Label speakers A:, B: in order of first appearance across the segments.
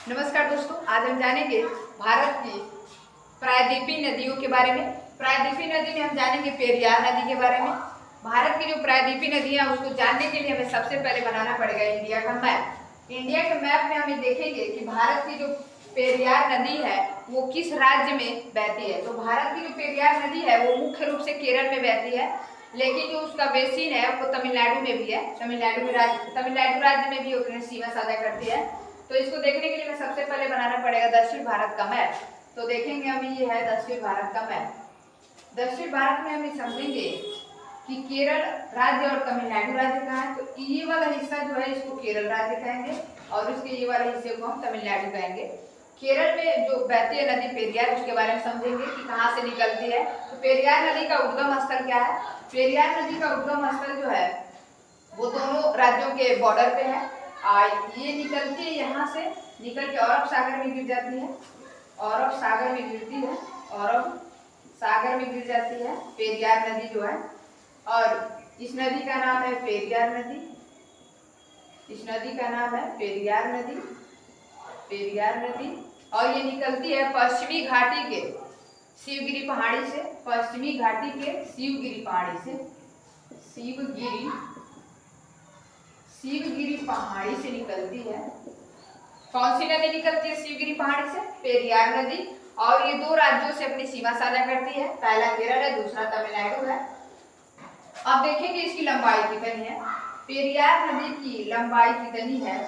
A: नमस्कार दोस्तों, आज हम जानेंगे भारत की प्रायद्वीपीय नदियों के बारे में। प्रायद्वीपीय नदी में हम जानेंगे पेरियार नदी के बारे में। भारत की जो प्रायद्वीपीय नदियां उसको जानने के लिए हमें सबसे पहले बनाना पड़ेगा इंडिया का मैप। इंडिया के मैप में हमें देखेंगे कि भारत की जो पेरियार नदी है वो किस राज्य में बहती है। तो भारत की जो पेरियार नदी है वो मुख्य रूप से केरल में बहती है, लेकिन जो उसका बेसिन है वो तमिलनाडु में भी है। तमिलनाडु राज्य में भी अपनी सीमा साझा करती है। तो इसको देखने के लिए हमें सबसे पहले बनाना पड़ेगा दक्षिण भारत का मैप। तो देखेंगे हम, ये है दक्षिण भारत का मैप। दक्षिण भारत में हम समझेंगे कि केरल राज्य और तमिलनाडु राज्य कहाँ है। तो ये वाला हिस्सा जो है इसको केरल राज्य कहेंगे और इसके ये वाले हिस्से को हम तमिलनाडु कहेंगे। केरल में जो बहती है नदी पेरियार, उसके बारे में समझेंगे कि कहाँ से निकलती है। तो पेरियार नदी का उद्गम स्थल क्या है। पेरियार नदी का उद्गम स्थल जो है वो दोनों राज्यों के बॉर्डर पे है। ये निकलती है, यहाँ से निकल के अरब सागर में गिर जाती है। अरब सागर में गिरती है, अरब सागर में गिर जाती है पेरियार नदी जो है। और इस नदी का नाम है पेरियार नदी। इस नदी का नाम है पेरियार नदी, पेरियार नदी। और ये निकलती है पश्चिमी घाटी के शिवगिरी पहाड़ी से, पश्चिमी घाटी के शिवगिरी पहाड़ी से, शिवगिरी पहाड़ी से निकलती है। कौन सी नदी निकलती है शिवगिरी पहाड़ी से? पेरियार नदी। और ये दो राज्यों से अपनी सीमा साझा करती है, पहला केरल है, दूसरा तमिलनाडु है। अब देखेंगे इसकी लंबाई कितनी है। पेरियार नदी की लंबाई कितनी है?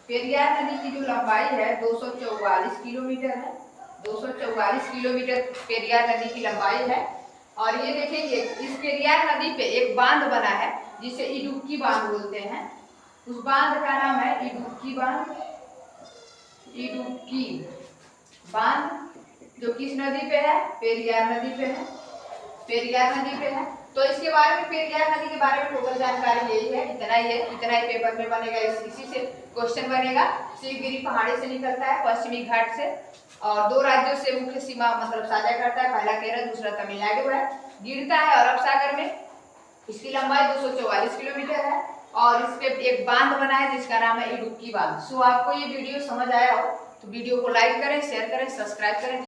A: पेरियार नदी की जो लंबाई है 244 किलोमीटर है। 244 किलोमीटर पेरियार नदी की लंबाई है। और ये देखेंगे इस पेरियार नदी पे एक बांध बना है जिसे इडुक्की बांध बोलते हैं। उस बांध का नाम है इडुक्की बांध। इडुक्की बांध जो किस नदी पे है? पेरियार नदी पे है, पेरियार नदी पे है। तो इसके बारे में, पेरियार नदी के बारे में टोटल जानकारी यही है, इतना ही है, इतना ही पेपर में बनेगा। इसी से क्वेश्चन बनेगा। शिवगिरी पहाड़ी से निकलता है पश्चिमी घाट से और दो राज्यों से मुख्य सीमा मतलब साझा करता है, पहला केरल दूसरा तमिलनाडु है। गिरता है अरब सागर में। इसकी लंबाई 244 किलोमीटर है और इस पे एक बांध बना है जिसका नाम है इडुक्की बांध। सो आपको ये वीडियो समझ आया हो तो वीडियो को लाइक करें, शेयर करें, सब्सक्राइब करें।